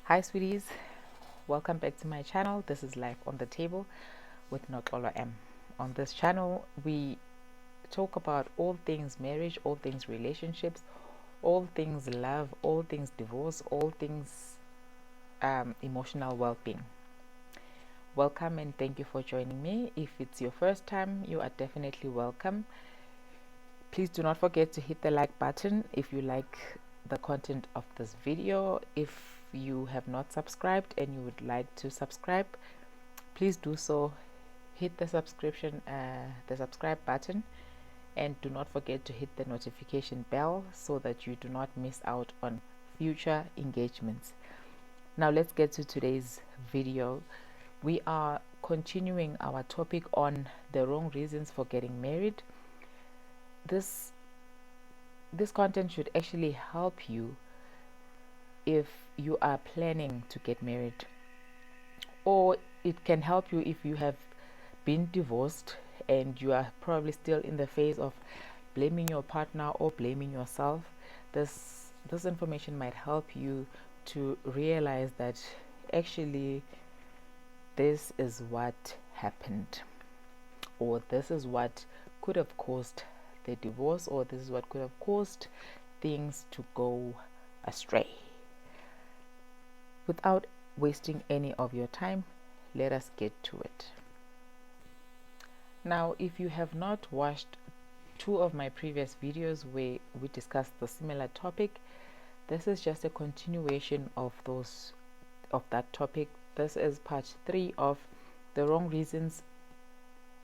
Hi sweeties, welcome back to my channel. This is Life on the Table with Noxolo M. On this channel we talk about all things marriage, all things relationships, all things love, all things divorce, all things emotional well-being. Welcome and thank you for joining me. If it's your first time, you are definitely welcome. Please do not forget to hit the like button if you like the content of this video. If you have not subscribed and you would like to subscribe, please do so. Hit the subscribe button, and do not forget to hit the notification bell so that you do not miss out on future engagements. Now let's get to today's video. We are continuing our topic on the wrong reasons for getting married. This content should actually help you if you are planning to get married, or it can help you if you have been divorced and you are probably still in the phase of blaming your partner or blaming yourself. This information might help you to realize that actually this is what happened, or this is what could have caused the divorce, or this is what could have caused things to go astray. Without wasting any of your time, let us get to it. Now, if you have not watched two of my previous videos where we discussed the similar topic, this is just a continuation of that topic. This is part 3 of the wrong reasons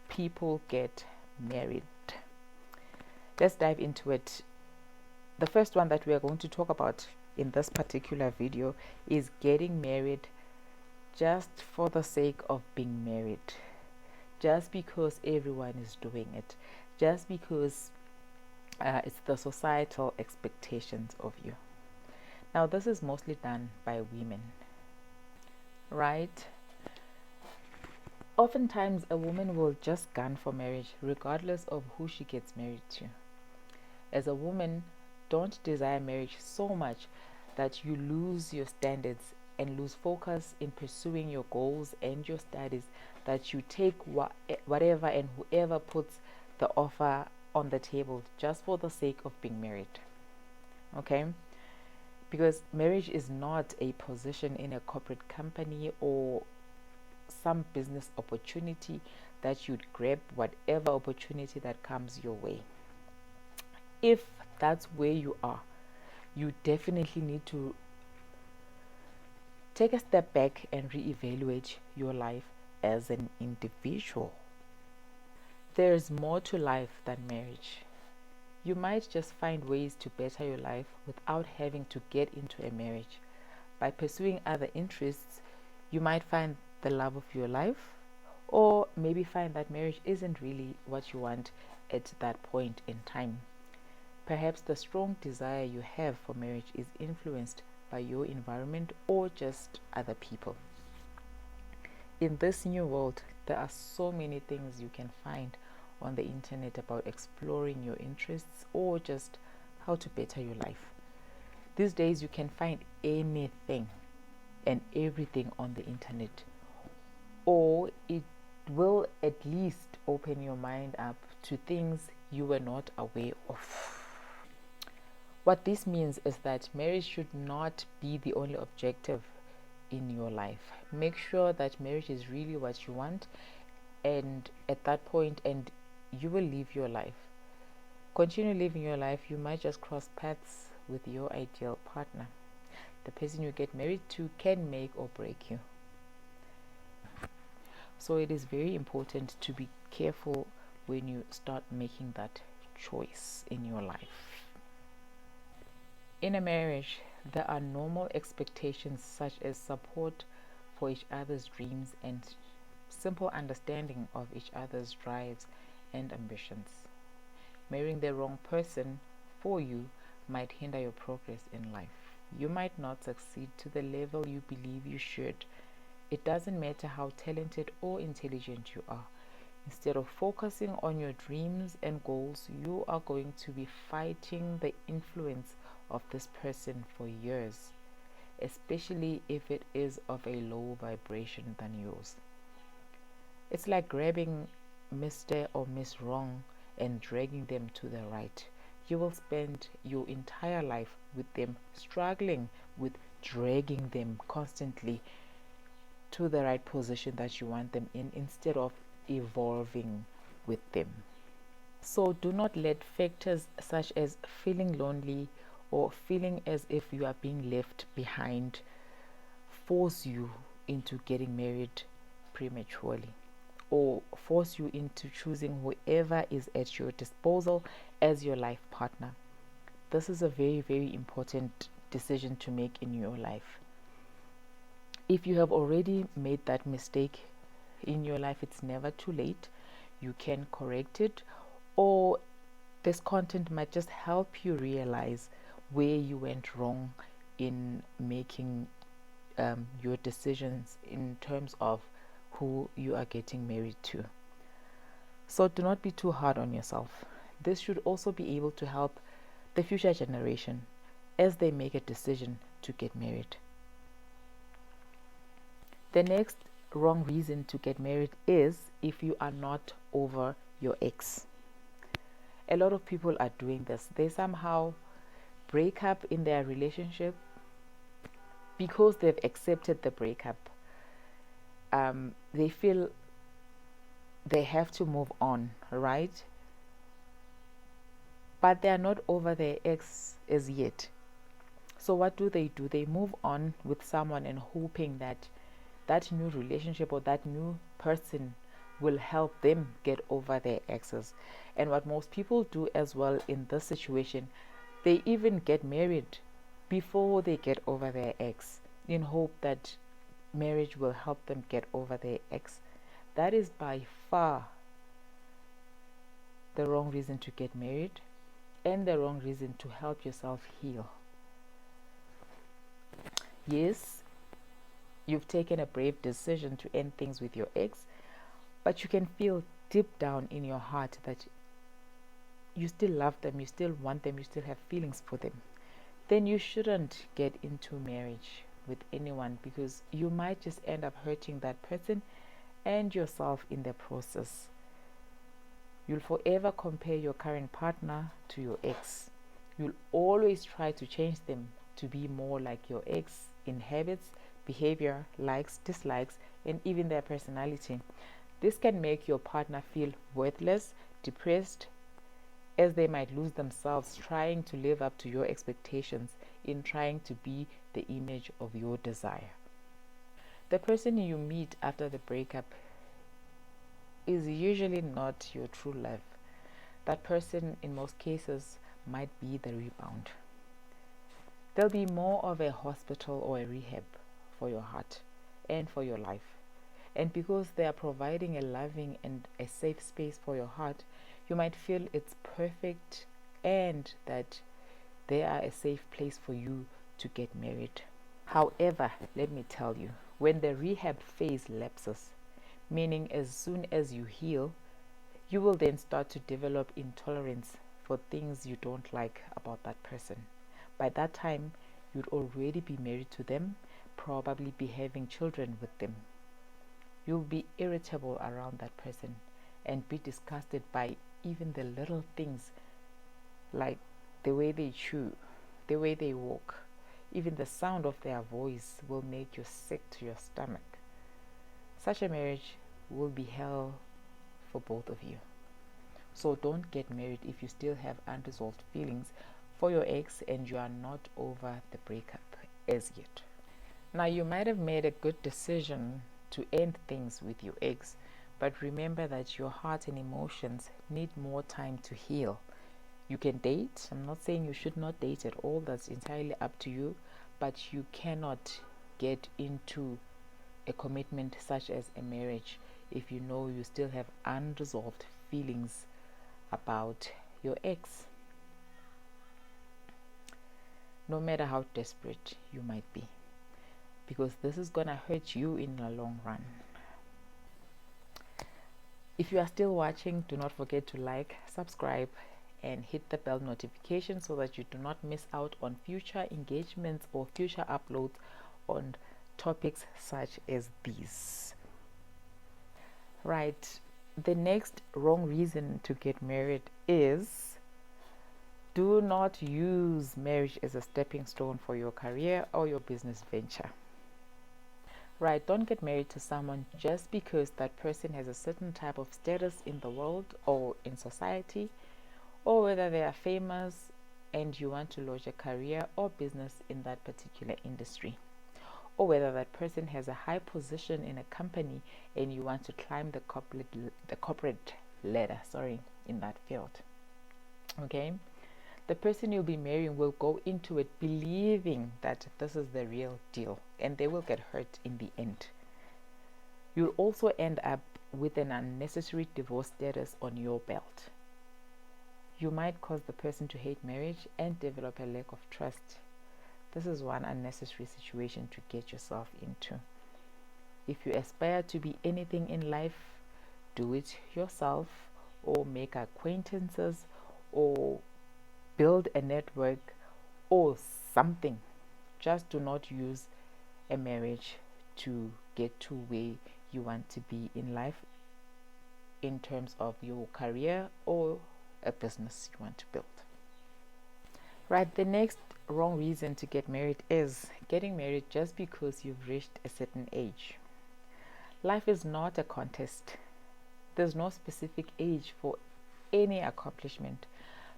people get married. Let's dive into it. The first one that we are going to talk about in this particular video is getting married just for the sake of being married, just because everyone is doing it, just because it's the societal expectations of you. Now this is mostly done by women, right? Oftentimes a woman will just gun for marriage regardless of who she gets married to. As a woman, don't desire marriage so much that you lose your standards and lose focus in pursuing your goals and your studies, that you take whatever and whoever puts the offer on the table just for the sake of being married. Okay? Because marriage is not a position in a corporate company or some business opportunity that you'd grab whatever opportunity that comes your way. If that's where you are, you definitely need to take a step back and reevaluate your life as an individual. There's more to life than marriage. You might just find ways to better your life without having to get into a marriage. By pursuing other interests, you might find the love of your life, or maybe find that marriage isn't really what you want at that point in time. Perhaps the strong desire you have for marriage is influenced by your environment or just other people. In this new world, there are so many things you can find on the internet about exploring your interests or just how to better your life. These days you can find anything and everything on the internet, or it will at least open your mind up to things you were not aware of. What this means is that marriage should not be the only objective in your life. Make sure that marriage is really what you want, and at that point, and you will live your life. Continue living your life. You might just cross paths with your ideal partner. The person you get married to can make or break you. So it is very important to be careful when you start making that choice in your life. In a marriage, there are normal expectations such as support for each other's dreams and simple understanding of each other's drives and ambitions. Marrying the wrong person for you might hinder your progress in life. You might not succeed to the level you believe you should. It doesn't matter how talented or intelligent you are. Instead of focusing on your dreams and goals, you are going to be fighting the influence of this person for years. especially if it is of a low vibration than yours. It's like grabbing Mr. or Miss Wrong and dragging them to the right. You will spend your entire life with them, struggling with dragging them constantly to the right position that you want them in, instead of evolving with them. So do not let factors such as feeling lonely or feeling as if you are being left behind force you into getting married prematurely, or force you into choosing whoever is at your disposal as your life partner. This is a very, very important decision to make in your life. If you have already made that mistake in your life, it's never too late. You can correct it, or this content might just help you realize where you went wrong in making your decisions in terms of who you are getting married to. So do not be too hard on yourself. This should also be able to help the future generation as they make a decision to get married. The next wrong reason to get married is if you are not over your ex. A lot of people are doing this. They somehow break up in their relationship because they've accepted the breakup. They feel they have to move on, right? But they are not over their ex as yet. So what do? They move on with someone and hoping that that new relationship or that new person will help them get over their exes. And what most people do as well in this situation, they even get married before they get over their ex, in hope that marriage will help them get over their ex. That is by far the wrong reason to get married, and the wrong reason to help yourself heal. Yes, you've taken a brave decision to end things with your ex, but you can feel deep down in your heart that you still love them, you still want them, you still have feelings for them. Then you shouldn't get into marriage with anyone, because you might just end up hurting that person and yourself in the process. You'll forever compare your current partner to your ex. You'll always try to change them to be more like your ex in habits, behavior, likes, dislikes, and even their personality. This can make your partner feel worthless, depressed, as they might lose themselves trying to live up to your expectations, in trying to be the image of your desire. The person you meet after the breakup is usually not your true love. That person, in most cases, might be the rebound. They'll be more of a hospital or a rehab for your heart and for your life. And because they are providing a loving and a safe space for your heart, you might feel it's perfect and that they are a safe place for you to get married. However, let me tell you, when the rehab phase lapses, meaning as soon as you heal, you will then start to develop intolerance for things you don't like about that person. By that time, you'd already be married to them, probably be having children with them. You'll be irritable around that person and be disgusted by even the little things, like the way they chew, the way they walk. Even the sound of their voice will make you sick to your stomach. Such a marriage will be hell for both of you. So don't get married if you still have unresolved feelings for your ex and you are not over the breakup as yet. Now, you might have made a good decision to end things with your ex, but remember that your heart and emotions need more time to heal. You can date. I'm not saying you should not date at all. That's entirely up to you. But you cannot get into a commitment such as a marriage if you know you still have unresolved feelings about your ex, no matter how desperate you might be, because this is gonna hurt you in the long run. If you are still watching, do not forget to like, subscribe, and hit the bell notification so that you do not miss out on future engagements or future uploads on topics such as these. Right, the next wrong reason to get married is do not use marriage as a stepping stone for your career or your business venture. Right, don't get married to someone just because that person has a certain type of status in the world or in society, or whether they are famous and you want to launch a career or business in that particular industry, or whether that person has a high position in a company and you want to climb the corporate ladder, in that field. Okay, the person you'll be marrying will go into it believing that this is the real deal, and they will get hurt in the end. You'll also end up with an unnecessary divorce status on your belt. You might cause the person to hate marriage and develop a lack of trust. This is one unnecessary situation to get yourself into. If you aspire to be anything in life, do it yourself, or make acquaintances, or build a network, or something. Just do not use a marriage to get to where you want to be in life in terms of your career or a business you want to build. Right, the next wrong reason to get married is getting married just because you've reached a certain age. Life is not a contest. There's no specific age for any accomplishment.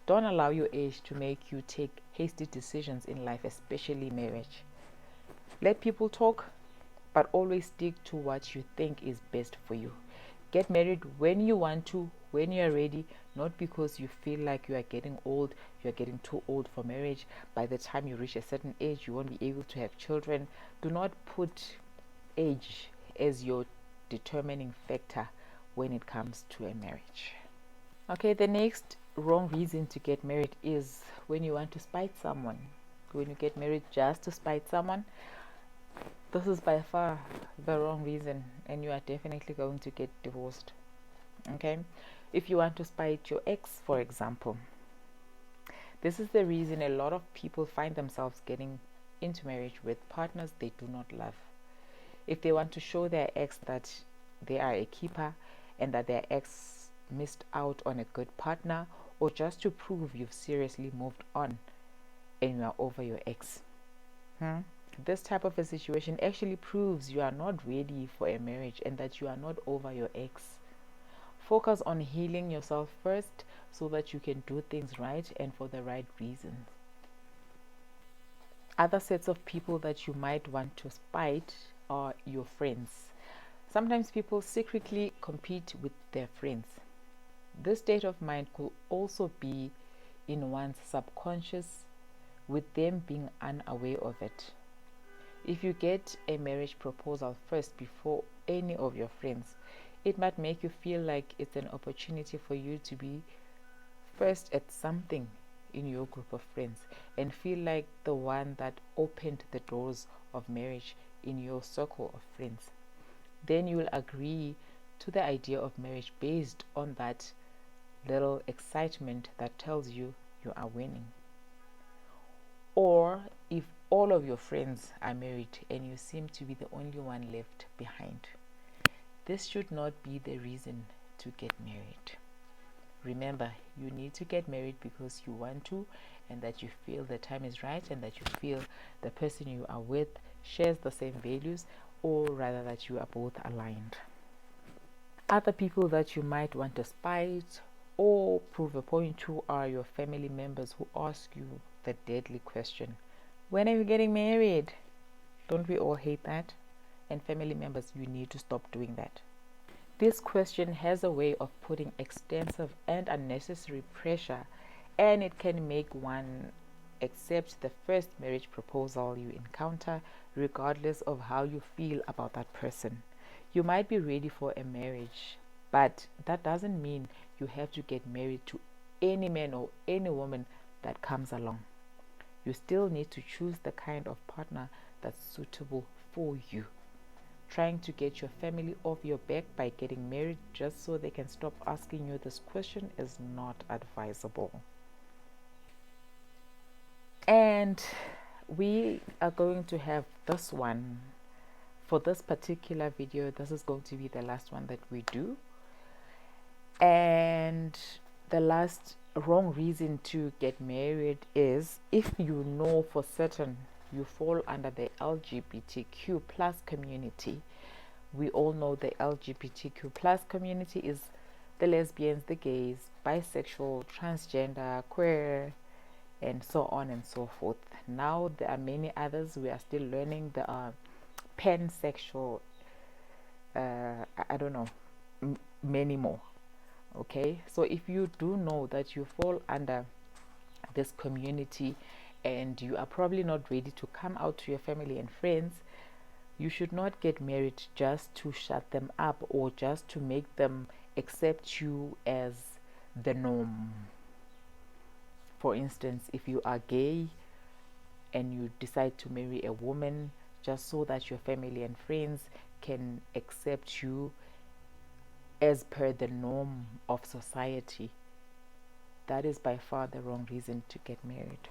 Don't allow your age to make you take hasty decisions in life, especially marriage. Let people talk, but always stick to what you think is best for you. Get married when you want to, when you are ready, not because you feel like you are getting old, you are getting too old for marriage. By the time you reach a certain age, you won't be able to have children. Do not put age as your determining factor when it comes to a marriage. Okay, the next wrong reason to get married is when you want to spite someone. When you get married just to spite someone, this is by far the wrong reason, and you are definitely going to get divorced. Okay, if you want to spite your ex, for example, this is the reason a lot of people find themselves getting into marriage with partners they do not love. If they want to show their ex that they are a keeper and that their ex missed out on a good partner, or just to prove you've seriously moved on and you are over your ex. This type of a situation actually proves you are not ready for a marriage and that you are not over your ex. Focus on healing yourself first so that you can do things right and for the right reasons. Other sets of people that you might want to spite are your friends. Sometimes people secretly compete with their friends. This state of mind could also be in one's subconscious, with them being unaware of it. If you get a marriage proposal first before any of your friends, it might make you feel like it's an opportunity for you to be first at something in your group of friends and feel like the one that opened the doors of marriage in your circle of friends. Then you will agree to the idea of marriage based on that little excitement that tells you you are winning. Or if all of your friends are married and you seem to be the only one left behind, this should not be the reason to get married. Remember, you need to get married because you want to, and that you feel the time is right, and that you feel the person you are with shares the same values, or rather that you are both aligned. Other people that you might want to spite or prove a point to are your family members who ask you the deadly question, when are you getting married? Don't we all hate that? And family members, you need to stop doing that. This question has a way of putting extensive and unnecessary pressure, and it can make one accept the first marriage proposal you encounter, regardless of how you feel about that person. You might be ready for a marriage, but that doesn't mean you have to get married to any man or any woman that comes along. You still need to choose the kind of partner that's suitable for you. trying to get your family off your back by getting married just so they can stop asking you this question is not advisable. And we are going to have this one for this particular video. This is going to be the last one that we do. And the last wrong reason to get married is if you know for certain you fall under the LGBTQ plus community. We all know the LGBTQ plus community is the lesbians, the gays, bisexual, transgender, queer, and so on and so forth. Now there are many others. We are still learning. There are pansexual, I don't know, many more. Okay, so if you do know that you fall under this community and you are probably not ready to come out to your family and friends, you should not get married just to shut them up or just to make them accept you as the norm. For instance, if you are gay and you decide to marry a woman just so that your family and friends can accept you as per the norm of society, that is by far the wrong reason to get married.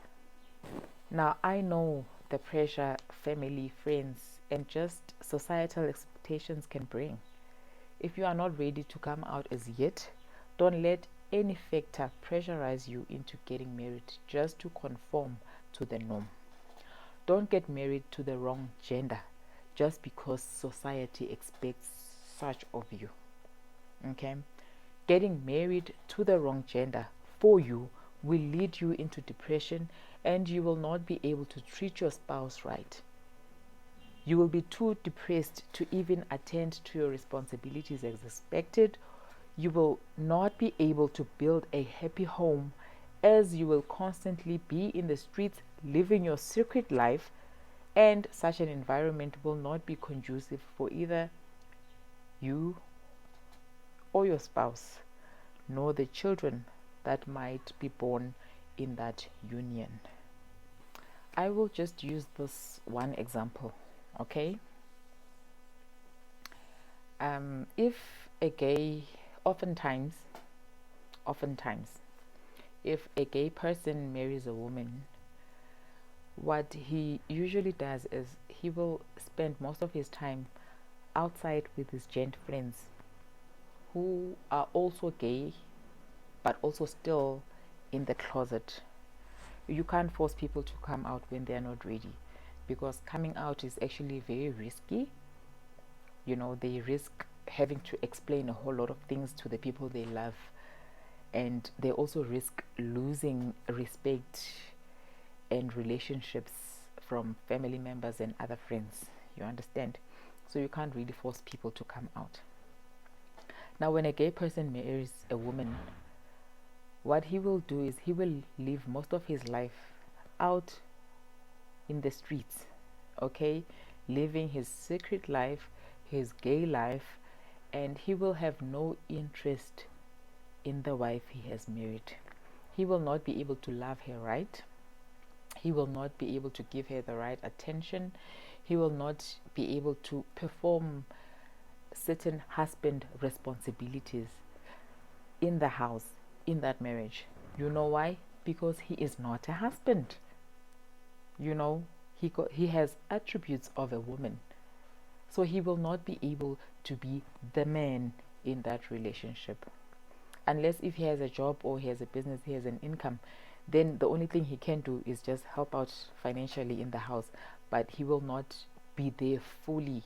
Now, I know the pressure family, friends, and just societal expectations can bring. If you are not ready to come out as yet, don't let any factor pressurize you into getting married just to conform to the norm. Don't get married to the wrong gender just because society expects such of you. Okay, getting married to the wrong gender for you will lead you into depression, and you will not be able to treat your spouse right. You will be too depressed to even attend to your responsibilities as expected. You will not be able to build a happy home, as you will constantly be in the streets living your secret life, and such an environment will not be conducive for either you or your spouse, nor the children that might be born in that union. I will just use this one example, okay? If a gay, oftentimes, if a gay person marries a woman, what he usually does is he will spend most of his time outside with his gent friends who are also gay but also still in the closet. You can't force people to come out when they are not ready, because coming out is actually very risky. You know, they risk having to explain a whole lot of things to the people they love, and they also risk losing respect and relationships from family members and other friends. You understand? So you can't really force people to come out. Now, when a gay person marries a woman, what he will do is he will live most of his life out in the streets, okay, living his secret life, his gay life, and he will have no interest in the wife he has married. He will not be able to love her right. He will not be able to give her the right attention. He will not be able to perform certain husband responsibilities in the house, in that marriage. You know why? Because he is not a husband. You know, he has attributes of a woman. So he will not be able to be the man in that relationship. Unless if he has a job or he has a business, he has an income, then the only thing he can do is just help out financially in the house. But he will not be there fully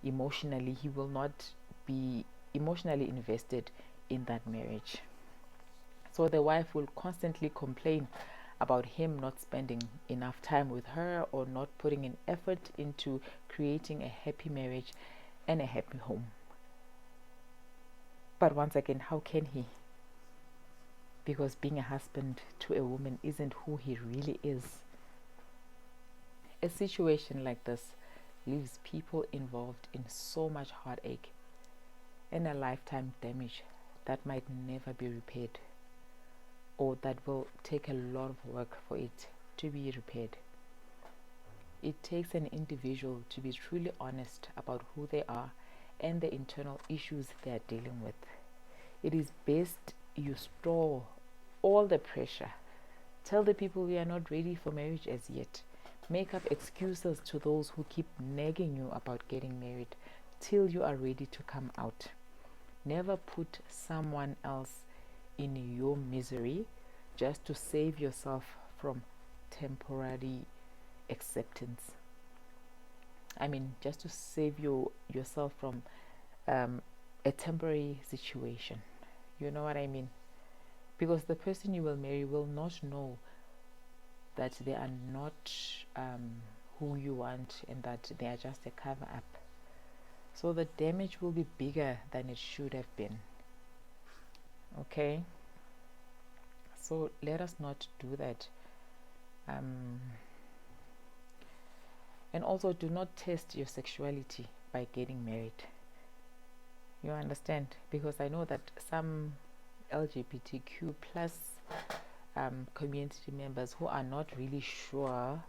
emotionally. He will not be emotionally invested in that marriage. So the wife will constantly complain about him not spending enough time with her or not putting an effort into creating a happy marriage and a happy home. But once again, how can he? Because being a husband to a woman isn't who he really is. A situation like this leaves people involved in so much heartache and a lifetime damage that might never be repaired, or that will take a lot of work for it to be repaired. It takes an individual to be truly honest about who they are and the internal issues they are dealing with. It is best you store all the pressure. Tell the people we are not ready for marriage as yet. Make up excuses to those who keep nagging you about getting married till you are ready to come out. Never put someone else in your misery just to save yourself from temporary acceptance. I mean, just to save yourself from a temporary situation. You know what I mean? Because the person you will marry will not know that they are not who you want, and that they are just a cover up. So the damage will be bigger than it should have been. Okay? So let us not do that. And also, do not test your sexuality by getting married. You understand? Because I know that some LGBTQ plus community members who are not really sure.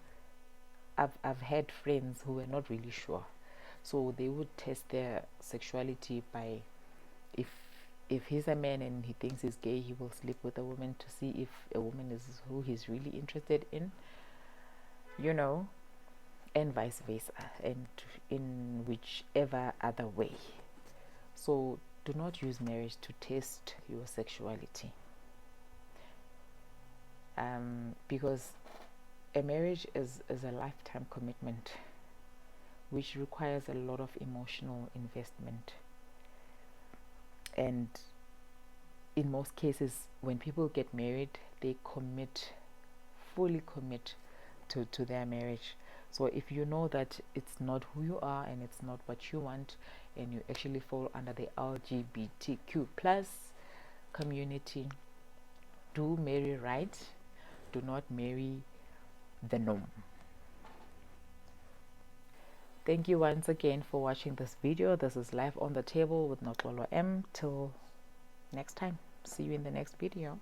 I've had friends who were not really sure, so they would test their sexuality by, if he's a man and he thinks he's gay, he will sleep with a woman to see if a woman is who he's really interested in, you know, and vice versa, and in whichever other way. So do not use marriage to test your sexuality, because a marriage is a lifetime commitment which requires a lot of emotional investment. And in most cases, when people get married, they fully commit to their marriage. So if you know that it's not who you are and it's not what you want, and you actually fall under the LGBTQ plus community, do marry right. Do not marry the norm. Thank you once again for watching this video. This is Life on the Table with Noxolo M. Till next time. See you in the next video.